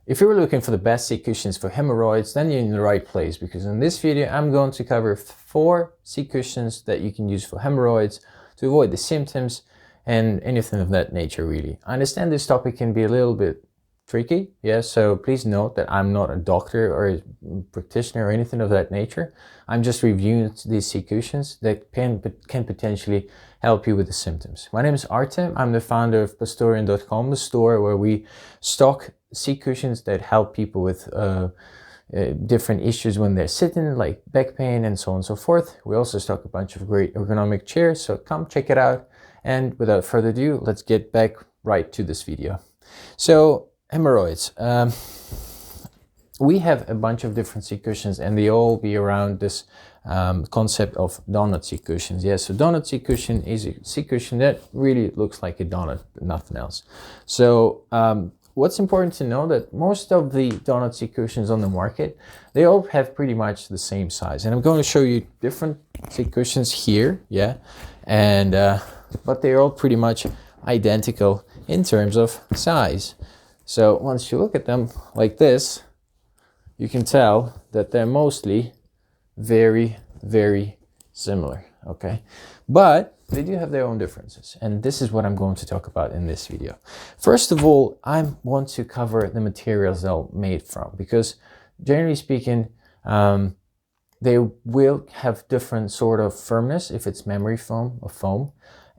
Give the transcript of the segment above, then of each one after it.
If you're looking for the best seat cushions for hemorrhoids, then you're in the right place, because in this video I'm going to cover 4 seat cushions that you can use for hemorrhoids to avoid the symptoms and anything of that nature really. I understand this topic can be a little bit tricky, yeah, so please note that I'm not a doctor or a practitioner or anything of that nature. I'm just reviewing these seat cushions that can potentially help you with the symptoms. My name is Artem. I'm the founder of Posturion.com, the store where we stock seat cushions that help people with different issues when they're sitting, like back pain and so on and so forth. We also stock a bunch of great ergonomic chairs, so come check it out. And without further ado, let's get back right to this video. So hemorrhoids. We have a bunch of different seat cushions, and they all be around this concept of donut seat cushions. Yeah, so donut seat cushion is a seat cushion that really looks like a donut, nothing else. So what's important to know that most of the donut seat cushions on the market, they all have pretty much the same size. And I'm going to show you different seat cushions here, yeah, and but they're all pretty much identical in terms of size. So once you look at them like this, you can tell that they're mostly very, very similar, okay? But they do have their own differences, and this is what I'm going to talk about in this video. First of all, I want to cover the materials they're made from, because generally speaking, they will have different sort of firmness if it's memory foam or foam,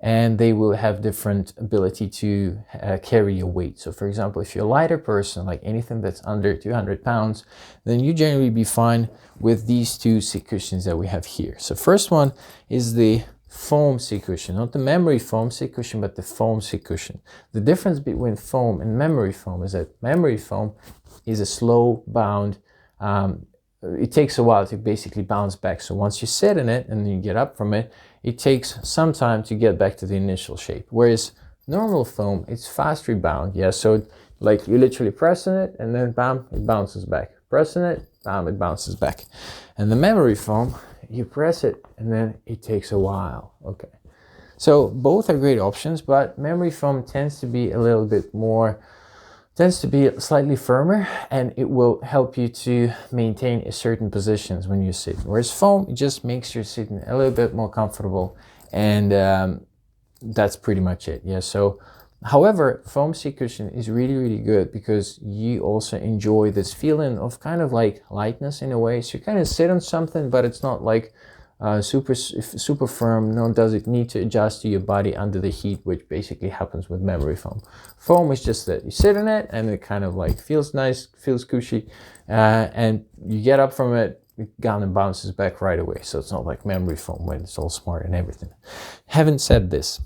and they will have different ability to carry your weight. So for example, if you're a lighter person, like anything that's under 200 pounds, then you generally be fine with these 2 seat cushions that we have here. So first one is the foam seat cushion, not the memory foam seat cushion, but the foam seat cushion. The difference between foam and memory foam is that memory foam is a slow bound, it takes a while to basically bounce back. So once you sit in it and you get up from it, it takes some time to get back to the initial shape. Whereas normal foam, it's fast rebound. Yeah, so like you literally pressing it and then bam, it bounces back. Pressing it, bam, it bounces back. And the memory foam, you press it and then it takes a while. Okay. So both are great options, but memory foam tends to be a little bit more, tends to be slightly firmer, and it will help you to maintain a certain positions when you sit. Whereas foam, it just makes your sitting a little bit more comfortable, and that's pretty much it. Yeah. So, however, foam seat cushion is really, really good because you also enjoy this feeling of kind of like lightness in a way. So you kind of sit on something, but it's not like super firm, nor does it need to adjust to your body under the heat, which basically happens with memory foam. Foam is just that you sit in it and it kind of like feels nice, feels cushy, and you get up from it, it down and bounces back right away. So it's not like memory foam when it's all smart and everything. Having said this,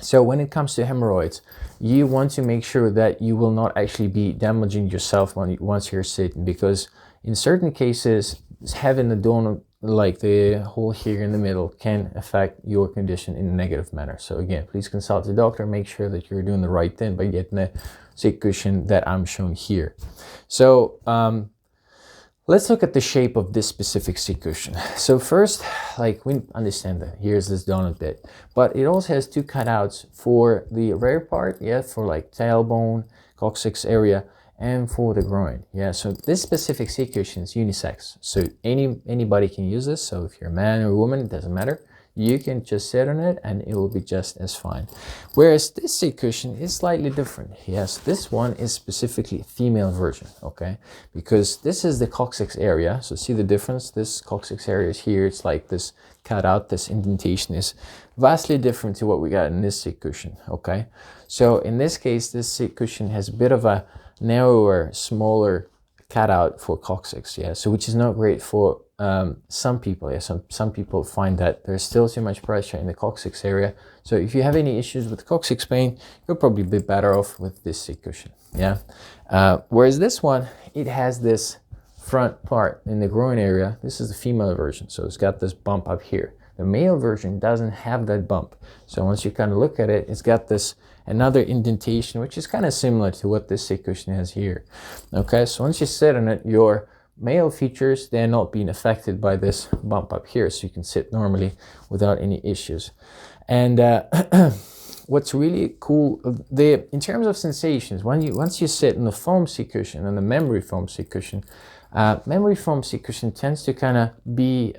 so when it comes to hemorrhoids, you want to make sure that you will not actually be damaging yourself once you're sitting, because in certain cases, having the donut, like the hole here in the middle, can affect your condition in a negative manner. So again, please consult the doctor, make sure that you're doing the right thing by getting a seat cushion that I'm showing here. So let's look at the shape of this specific seat cushion. So first, like we understand that here's this donut bit, but it also has 2 cutouts for the rear part, yeah, for like tailbone, coccyx area, and for the groin. Yeah, so this specific seat cushion is unisex, so anybody can use this. So if you're a man or a woman, it doesn't matter, you can just sit on it and it will be just as fine. Whereas this seat cushion is slightly different. Yes, this one is specifically a female version, okay, because this is the coccyx area. So see the difference? This coccyx area is here, it's like this cutout, this indentation is vastly different to what we got in this seat cushion, okay. So in this case, this seat cushion has a bit of a narrower, smaller cutout for coccyx, yeah, so which is not great for some people. Yeah, some people find that there's still too much pressure in the coccyx area. So if you have any issues with coccyx pain, you'll probably be better off with this seat cushion. Yeah, whereas this one, it has this front part in the groin area. This is the female version, so it's got this bump up here. The male version doesn't have that bump. So once you kind of look at it, it's got this another indentation, which is kind of similar to what this seat cushion has here. Okay, so once you sit on it, your male features, they're not being affected by this bump up here, so you can sit normally without any issues. And what's really cool, in terms of sensations, once you sit in the foam seat cushion and the memory foam seat cushion, memory foam seat cushion tends to kind of be,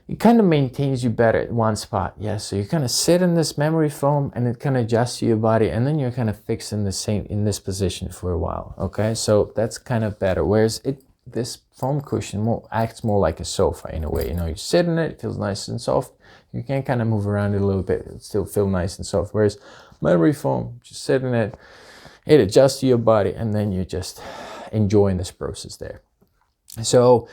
it kind of maintains you better at one spot. Yeah, so you kind of sit in this memory foam and it kind of adjusts to your body, and then you're kind of fixed in this position for a while. Okay, so that's kind of better. Whereas this foam cushion acts more like a sofa in a way. You know, you sit in it, it feels nice and soft. You can kind of move around it a little bit, it still feel nice and soft. Whereas memory foam, just sit in it, it adjusts to your body, and then you're just enjoying this process there. So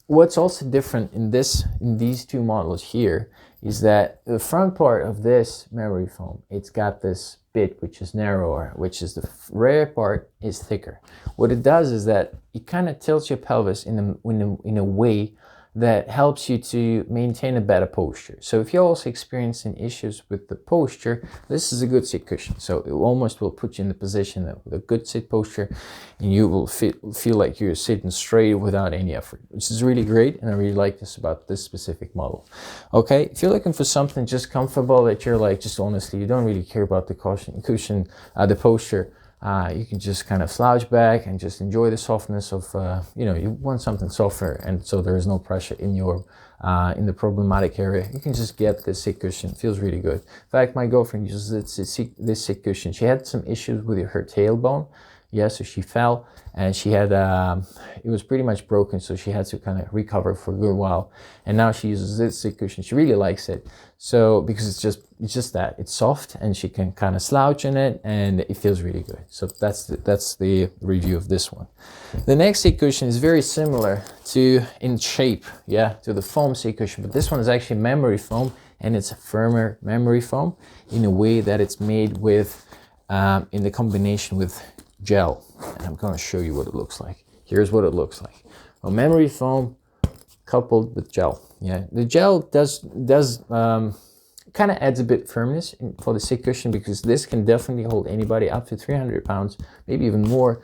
what's also different in these two models here is that the front part of this memory foam, it's got this bit which is narrower, which is the rear part is thicker. What it does is that it kind of tilts your pelvis in a way that helps you to maintain a better posture. So if you're also experiencing issues with the posture, this is a good sit cushion. So it almost will put you in the position that with a good sit posture, and you will feel like you're sitting straight without any effort, which is really great. And I really like this about this specific model. Okay, if you're looking for something just comfortable, that you're like, just honestly, you don't really care about the cushion, the posture, you can just kind of slouch back and just enjoy the softness of, you know, you want something softer, and so there is no pressure in your, in the problematic area. You can just get this sit cushion. It feels really good. In fact, my girlfriend uses this sit cushion. She had some issues with her tailbone. Yeah, so she fell and she had, it was pretty much broken, so she had to kind of recover for a good while. And now she uses this sit cushion. She really likes it. So, because it's just that, it's soft and she can kind of slouch in it and it feels really good. So that's the review of this one. The next sit cushion is very similar to, in shape, yeah, to the foam sit cushion, but this one is actually memory foam, and it's a firmer memory foam in a way that it's made with, in the combination with gel. And I'm going to show you what it looks like. Here's what it looks like. A memory foam coupled with gel. Yeah, the gel does kind of adds a bit firmness for the sit cushion, because this can definitely hold anybody up to 300 pounds, maybe even more.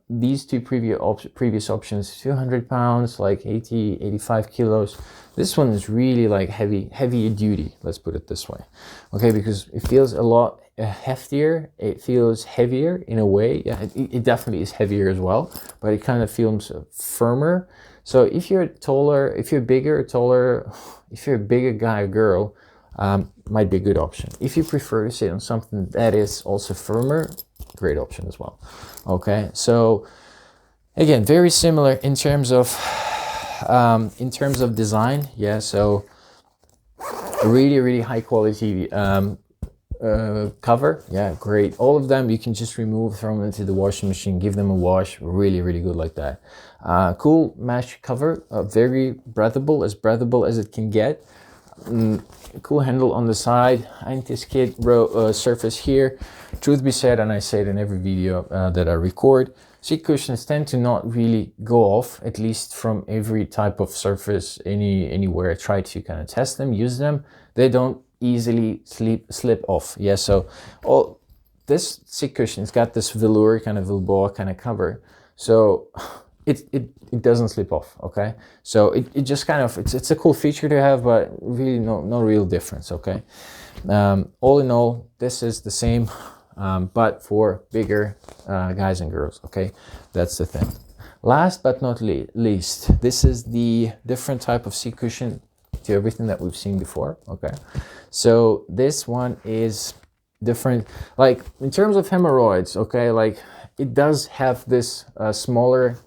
These two previous options, 200 pounds, like 85 kilos. This one is really like heavier duty, let's put it this way. Okay, because it feels a lot heftier, it feels heavier in a way. Yeah, it definitely is heavier as well, but it kind of feels firmer. So if you're taller, if you're bigger, taller, if you're a bigger guy or girl, might be a good option. If you prefer to sit on something that is also firmer, great option as well. Okay, so again, very similar in terms of design. Yeah, so really high quality cover. Yeah, great. All of them you can just remove, throw them into the washing machine, give them a wash. Really good like that. Cool mesh cover, very breathable as it can get. Cool handle on the side, anti-skid surface here. Truth be said, and I say it in every video that I record, seat cushions tend to not really go off, at least from every type of surface anywhere I try to kind of test them, use them. They don't easily slip off. Yeah, so this seat cushion has got this velour kind of Vilboa kind of cover, so it doesn't slip off. Okay, so it just kind of, it's a cool feature to have, but really no real difference. Okay, all in all, this is the same, but for bigger guys and girls. Okay, that's the thing. Last but not least, this is the different type of seat cushion to everything that we've seen before. Okay, so this one is different, like in terms of hemorrhoids. Okay, like it does have this smaller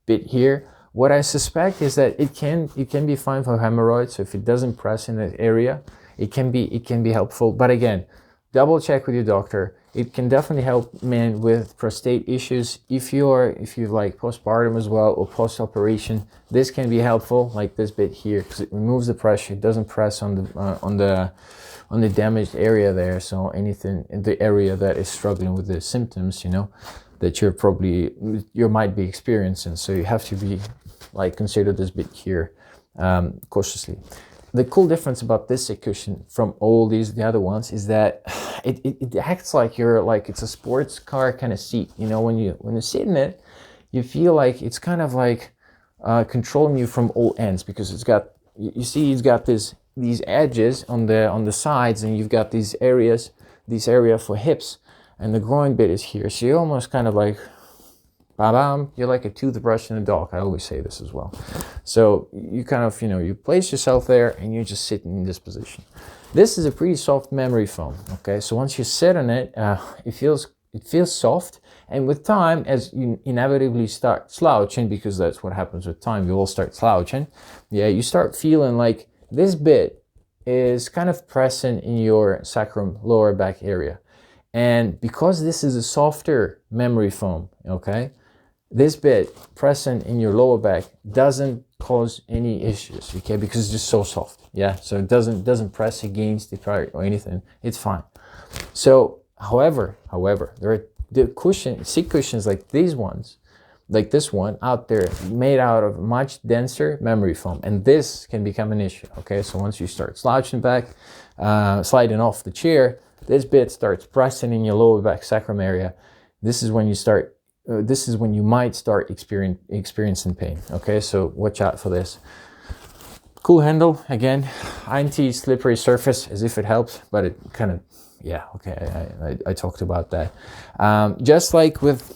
bit here. What I suspect is that it can be fine for hemorrhoids. So if it doesn't press in that area, it can be helpful. But again, double check with your doctor. It can definitely help men with prostate issues. If you like postpartum as well, or post-operation, this can be helpful, like this bit here, because it removes the pressure. It doesn't press on the damaged area there. So anything in the area that is struggling with the symptoms, you know, that you might be experiencing. So you have to be like, consider this bit here cautiously. The cool difference about this seat cushion from all the other ones is that it acts like it's a sports car kind of seat. You know, when you sit in it, you feel like it's kind of like controlling you from all ends, because it's got, you see, it's got this these edges on the sides, and you've got these areas, this area for hips, and the groin bit is here. So you're almost kind of like, ba-bam, you're like a toothbrush in a dog. I always say this as well. So you kind of, you know, you place yourself there and you're just sitting in this position. This is a pretty soft memory foam, okay? So once you sit on it, it feels soft. And with time, as you inevitably start slouching, because that's what happens with time, you all start slouching. Yeah, you start feeling like this bit is kind of pressing in your sacrum, lower back area. And because this is a softer memory foam, okay, this bit pressing in your lower back doesn't cause any issues, okay, because it's just so soft. Yeah, so it doesn't press against the part or anything. It's fine. So however, there are the seat cushions like these ones, like this one out there, made out of much denser memory foam, and this can become an issue. Okay, so once you start slouching back, sliding off the chair, this bit starts pressing in your lower back sacrum area. This is when you start. This is when you might start experiencing pain. Okay, so watch out for this. Cool handle, again, anti-slippery surface, as if it helps, but it kind of, yeah, okay, I talked about that. Just like with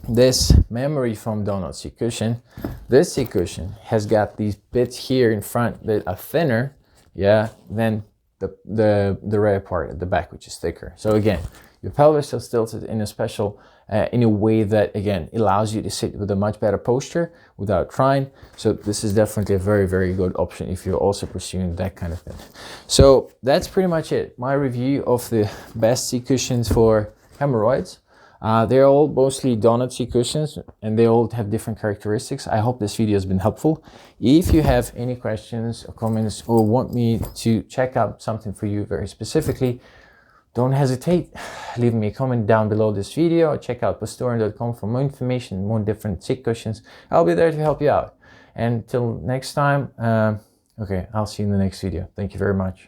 this memory foam donut seat cushion, this seat cushion has got these bits here in front that are thinner, yeah, than the rear part at the back, which is thicker. So again, your pelvis is tilted in a special, in a way that, again, allows you to sit with a much better posture without trying. So this is definitely a very, very good option if you're also pursuing that kind of thing. So that's pretty much it. My review of the best seat cushions for hemorrhoids. They're all mostly donut seat cushions, and they all have different characteristics. I hope this video has been helpful. If you have any questions or comments, or want me to check out something for you very specifically, don't hesitate. Leave me a comment down below this video, or check out Posturion.com for more information, more different seat cushions. I'll be there to help you out. And till next time, okay, I'll see you in the next video. Thank you very much.